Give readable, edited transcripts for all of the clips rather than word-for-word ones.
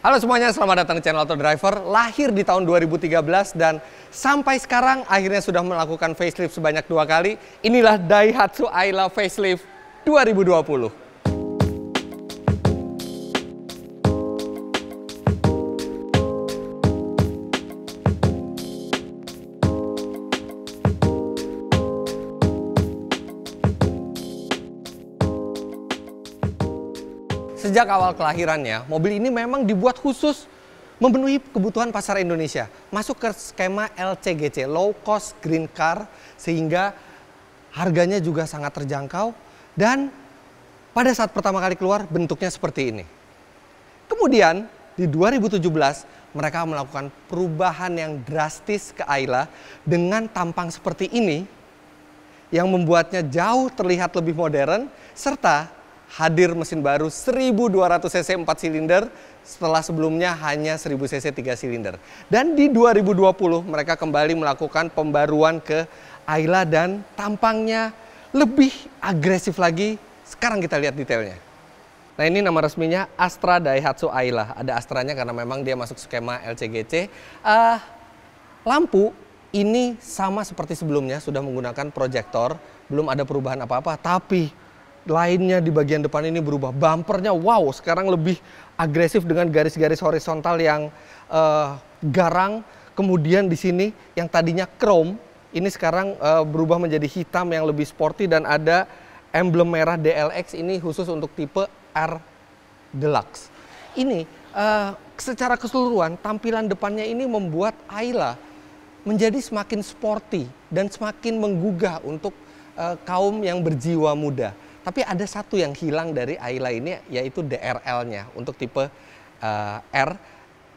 Halo semuanya, selamat datang di channel Auto Driver. Lahir di tahun 2013 dan sampai sekarang akhirnya sudah melakukan facelift sebanyak 2 kali. Inilah Daihatsu Ayla Facelift 2020. Sejak awal kelahirannya, mobil ini memang dibuat khusus memenuhi kebutuhan pasar Indonesia. Masuk ke skema LCGC, Low Cost Green Car, sehingga harganya juga sangat terjangkau. Dan pada saat pertama kali keluar, bentuknya seperti ini. Kemudian di 2017, mereka melakukan perubahan yang drastis ke Ayla dengan tampang seperti ini, yang membuatnya jauh terlihat lebih modern, serta hadir mesin baru 1200 cc 4 silinder setelah sebelumnya hanya 1000 cc 3 silinder. Dan di 2020 mereka kembali melakukan pembaruan ke Ayla dan tampangnya lebih agresif lagi. Sekarang kita lihat detailnya. Nah, ini nama resminya Astra Daihatsu Ayla. Ada Astranya karena memang dia masuk skema LCGC. Lampu ini sama seperti sebelumnya, sudah menggunakan proyektor, belum ada perubahan apa-apa, tapi lainnya di bagian depan ini berubah. Bumpernya wow, sekarang lebih agresif dengan garis-garis horizontal yang garang. Kemudian di sini yang tadinya chrome, ini sekarang berubah menjadi hitam yang lebih sporty dan ada emblem merah DLX, ini khusus untuk tipe R Deluxe. Ini secara keseluruhan tampilan depannya ini membuat Ayla menjadi semakin sporty dan semakin menggugah untuk kaum yang berjiwa muda. Tapi ada satu yang hilang dari Ayla ini, yaitu DRL-nya. Untuk tipe R,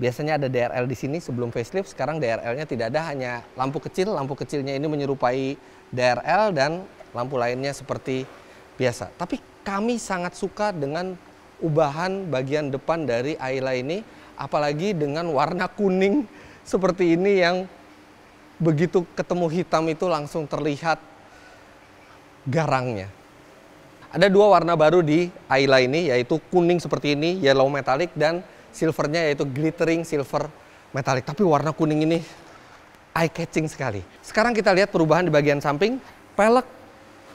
biasanya ada DRL di sini sebelum facelift. Sekarang DRL-nya tidak ada, hanya lampu kecil. Lampu kecilnya ini menyerupai DRL dan lampu lainnya seperti biasa. Tapi kami sangat suka dengan ubahan bagian depan dari Ayla ini. Apalagi dengan warna kuning seperti ini yang begitu ketemu hitam itu langsung terlihat garangnya. Ada dua warna baru di Ayla ini, yaitu kuning seperti ini, yellow metallic, dan silvernya yaitu glittering silver metallic. Tapi warna kuning ini eye catching sekali. Sekarang kita lihat perubahan di bagian samping. Pelek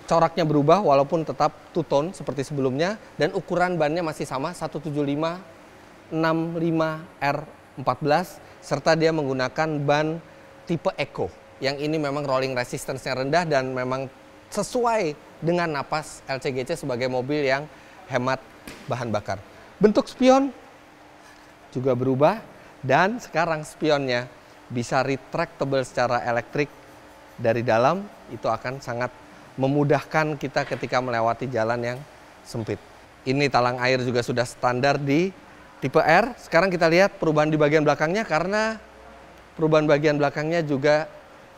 coraknya berubah walaupun tetap two tone seperti sebelumnya, dan ukuran bannya masih sama 175/65R14, serta dia menggunakan ban tipe Eco. Yang ini memang rolling resistance-nya rendah dan memang sesuai dengan napas LCGC sebagai mobil yang hemat bahan bakar. Bentuk spion juga berubah dan sekarang spionnya bisa retractable secara elektrik dari dalam. Itu akan sangat memudahkan kita ketika melewati jalan yang sempit. Ini talang air juga sudah standar di tipe R. Sekarang kita lihat perubahan di bagian belakangnya, karena perubahan bagian belakangnya juga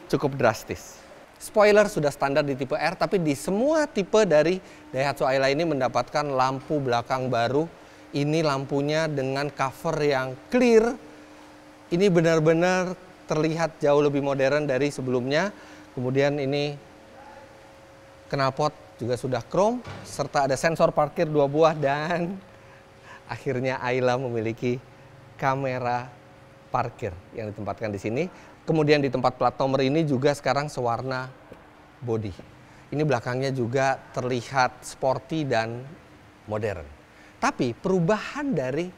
cukup drastis. Spoiler sudah standar di tipe R, tapi di semua tipe dari Daihatsu Ayla ini mendapatkan lampu belakang baru. Ini lampunya dengan cover yang clear. Ini benar-benar terlihat jauh lebih modern dari sebelumnya. Kemudian ini knalpot juga sudah chrome, serta ada sensor parkir 2 buah, dan akhirnya Ayla memiliki kamera parkir yang ditempatkan di sini. Kemudian di tempat plat nomor ini juga sekarang sewarna body. Ini belakangnya juga terlihat sporty dan modern. Tapi perubahan dari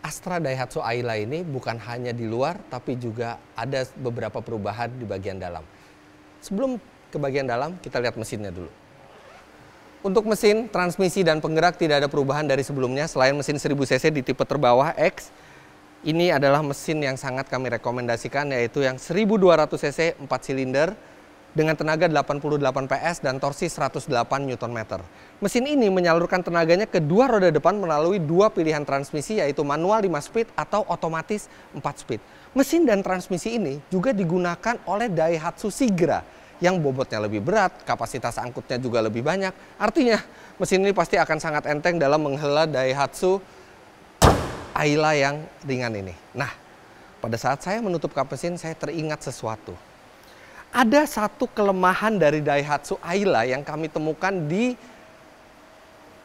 Astra Daihatsu Ayla ini bukan hanya di luar, tapi juga ada beberapa perubahan di bagian dalam. Sebelum ke bagian dalam, kita lihat mesinnya dulu. Untuk mesin, transmisi, dan penggerak tidak ada perubahan dari sebelumnya selain mesin 1000 cc di tipe terbawah X. Ini adalah mesin yang sangat kami rekomendasikan, yaitu yang 1200 cc 4 silinder dengan tenaga 88 PS dan torsi 108 Nm. Mesin ini menyalurkan tenaganya ke dua roda depan melalui dua pilihan transmisi, yaitu manual 5 speed atau otomatis 4 speed. Mesin dan transmisi ini juga digunakan oleh Daihatsu Sigra yang bobotnya lebih berat, kapasitas angkutnya juga lebih banyak. Artinya mesin ini pasti akan sangat enteng dalam menghela Daihatsu Ayla yang ringan ini. Nah, pada saat saya menutup kap mesin, saya teringat sesuatu. Ada satu kelemahan dari Daihatsu Ayla yang kami temukan di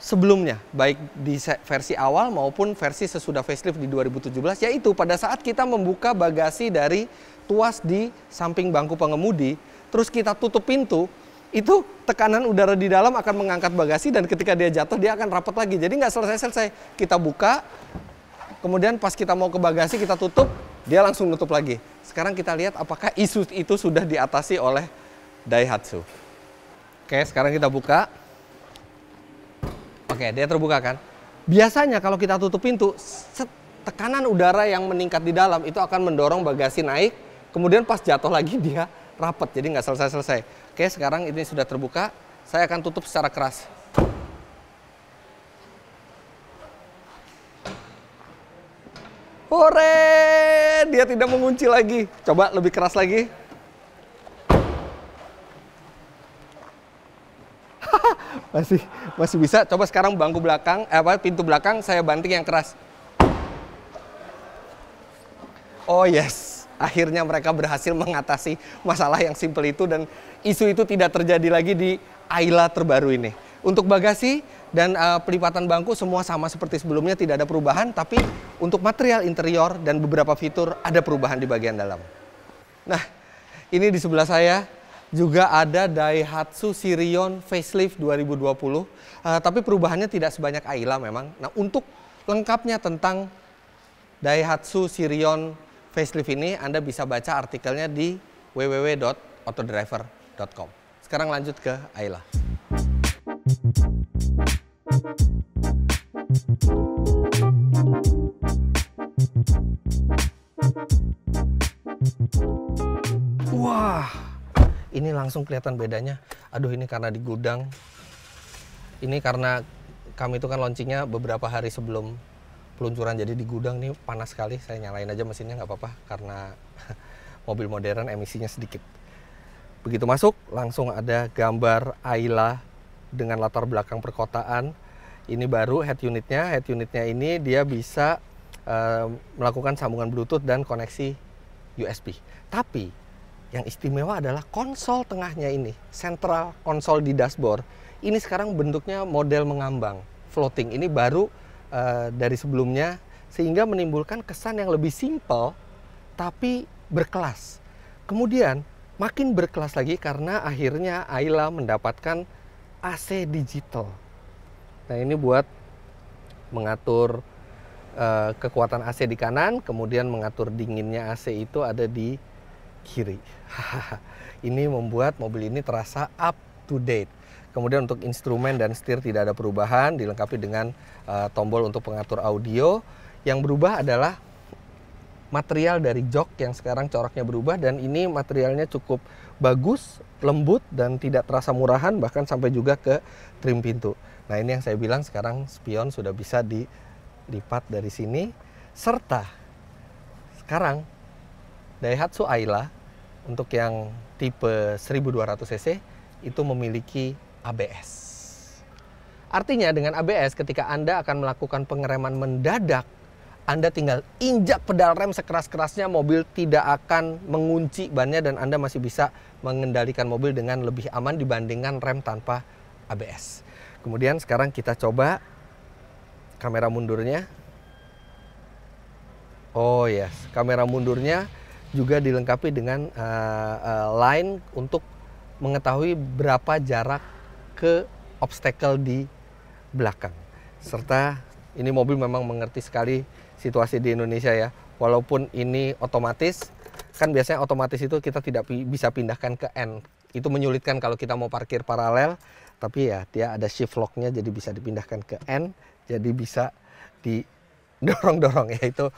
sebelumnya, baik di versi awal maupun versi sesudah facelift di 2017, yaitu pada saat kita membuka bagasi dari tuas di samping bangku pengemudi, terus kita tutup pintu, itu tekanan udara di dalam akan mengangkat bagasi dan ketika dia jatuh dia akan rapat lagi. Jadi nggak selesai-selesai. Kita buka, kemudian pas kita mau ke bagasi kita tutup, dia langsung nutup lagi. Sekarang kita lihat apakah isu itu sudah diatasi oleh Daihatsu. Oke, sekarang kita buka. Oke, dia terbuka kan. Biasanya kalau kita tutup pintu, tekanan udara yang meningkat di dalam itu akan mendorong bagasi naik, kemudian pas jatuh lagi dia rapat, jadi nggak selesai-selesai. Oke, sekarang ini sudah terbuka, saya akan tutup secara keras. Hore, dia tidak mengunci lagi. Coba lebih keras lagi. masih bisa. Coba sekarang bangku belakang, pintu belakang saya banting yang keras. Oh yes, akhirnya mereka berhasil mengatasi masalah yang simple itu dan isu itu tidak terjadi lagi di Ayla terbaru ini. Untuk bagasi dan pelipatan bangku semua sama seperti sebelumnya, tidak ada perubahan, tapi untuk material interior dan beberapa fitur ada perubahan di bagian dalam. Nah, ini di sebelah saya juga ada Daihatsu Sirion Facelift 2020, tapi perubahannya tidak sebanyak Ayla memang. Nah, untuk lengkapnya tentang Daihatsu Sirion Facelift ini, Anda bisa baca artikelnya di www.autodriver.com. Sekarang lanjut ke Ayla. Wah, ini langsung kelihatan bedanya. Aduh, ini karena di gudang. Ini karena kami itu kan launchingnya beberapa hari sebelum peluncuran, jadi di gudang nih panas sekali. Saya nyalain aja mesinnya nggak apa-apa karena mobil modern emisinya sedikit. Begitu masuk langsung ada gambar Ayla dengan latar belakang perkotaan. Ini baru head unitnya. Head unitnya ini dia bisa melakukan sambungan Bluetooth dan koneksi USB. Tapi yang istimewa adalah konsol tengahnya ini, central konsol di dashboard. Ini sekarang bentuknya model mengambang, floating. Ini baru dari sebelumnya, sehingga menimbulkan kesan yang lebih simple tapi berkelas. Kemudian makin berkelas lagi karena akhirnya Ayla mendapatkan AC digital. Nah, ini buat mengatur kekuatan AC di kanan, kemudian mengatur dinginnya AC itu ada di kiri. Ini membuat mobil ini terasa up to date. Kemudian untuk instrumen dan setir tidak ada perubahan, dilengkapi dengan tombol untuk pengatur audio. Yang berubah adalah material dari jok yang sekarang coraknya berubah, dan ini materialnya cukup bagus, lembut dan tidak terasa murahan, bahkan sampai juga ke trim pintu. Nah, ini yang saya bilang sekarang spion sudah bisa dilipat dari sini, serta sekarang Daihatsu Ayla untuk yang tipe 1200 cc itu memiliki ABS. Artinya dengan ABS ketika Anda akan melakukan pengereman mendadak, Anda tinggal injak pedal rem sekeras-kerasnya, mobil tidak akan mengunci bannya dan Anda masih bisa mengendalikan mobil dengan lebih aman dibandingkan rem tanpa ABS. Kemudian sekarang kita coba kamera mundurnya. Oh yes, kamera mundurnya juga dilengkapi dengan line untuk mengetahui berapa jarak ke obstacle di belakang. Serta ini mobil memang mengerti sekali situasi di Indonesia ya. Walaupun ini otomatis, kan biasanya otomatis itu kita tidak bisa pindahkan ke N. Itu menyulitkan kalau kita mau parkir paralel. Tapi ya dia ada shift lock-nya, jadi bisa dipindahkan ke N. Jadi bisa didorong-dorong ya. Itu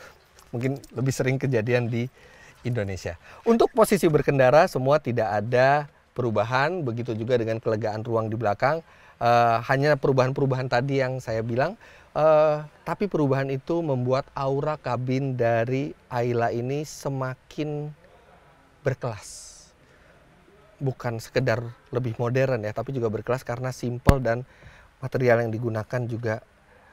mungkin lebih sering kejadian di Indonesia. Untuk posisi berkendara semua tidak ada perubahan, begitu juga dengan kelegaan ruang di belakang. Hanya perubahan-perubahan tadi yang saya bilang, tapi perubahan itu membuat aura kabin dari Ayla ini semakin berkelas. Bukan sekedar lebih modern ya, tapi juga berkelas karena simple dan material yang digunakan juga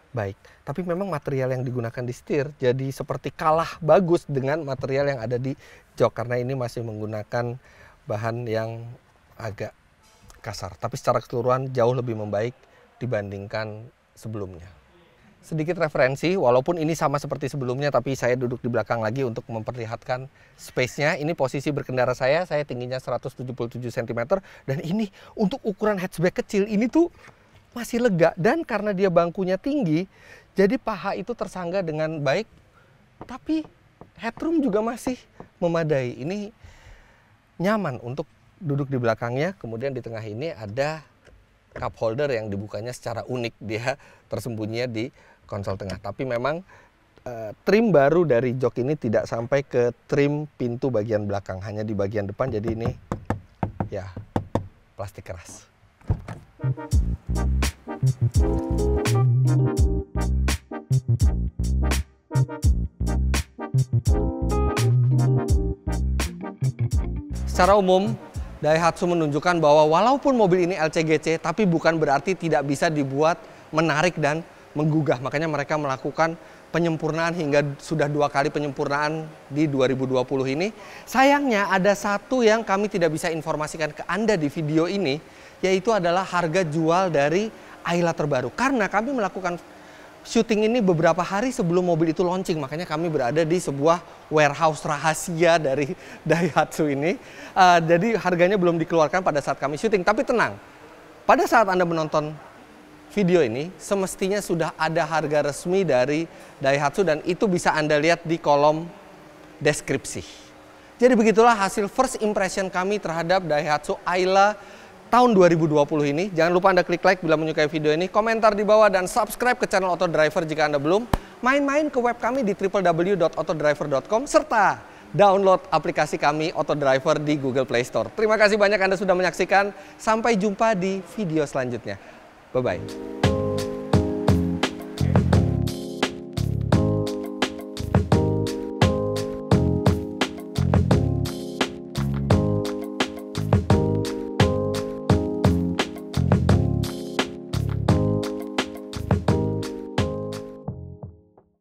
baik. Tapi memang material yang digunakan di setir jadi seperti kalah bagus dengan material yang ada di jok, karena ini masih menggunakan bahan yang agak kasar. Tapi secara keseluruhan jauh lebih membaik dibandingkan sebelumnya. Sedikit referensi, walaupun ini sama seperti sebelumnya, tapi saya duduk di belakang lagi untuk memperlihatkan space-nya. Ini posisi berkendara saya tingginya 177 cm, dan ini untuk ukuran hatchback kecil, ini tuh masih lega. Dan karena dia bangkunya tinggi, jadi paha itu tersangga dengan baik, tapi headroom juga masih memadai. Ini nyaman untuk duduk di belakangnya. Kemudian di tengah ini ada cup holder yang dibukanya secara unik, dia tersembunyi di konsol tengah. Tapi memang trim baru dari jok ini tidak sampai ke trim pintu bagian belakang, hanya di bagian depan. Jadi ini ya plastik keras. Secara umum, Daihatsu menunjukkan bahwa walaupun mobil ini LCGC, tapi bukan berarti tidak bisa dibuat menarik dan menggugah. Makanya mereka melakukan penyempurnaan hingga sudah 2 kali penyempurnaan di 2020 ini. Sayangnya ada satu yang kami tidak bisa informasikan ke Anda di video ini, yaitu adalah harga jual dari Ayla terbaru. Karena kami melakukan syuting ini beberapa hari sebelum mobil itu launching, makanya kami berada di sebuah warehouse rahasia dari Daihatsu ini. Jadi harganya belum dikeluarkan pada saat kami syuting. Tapi tenang, pada saat Anda menonton video ini, semestinya sudah ada harga resmi dari Daihatsu dan itu bisa Anda lihat di kolom deskripsi. Jadi begitulah hasil first impression kami terhadap Daihatsu Ayla tahun 2020 ini. Jangan lupa Anda klik like bila menyukai video ini, komentar di bawah, dan subscribe ke channel Autodriver jika Anda belum. Main-main ke web kami di www.autodriver.com serta download aplikasi kami Autodriver di Google Play Store. Terima kasih banyak Anda sudah menyaksikan. Sampai jumpa di video selanjutnya. Bye-bye.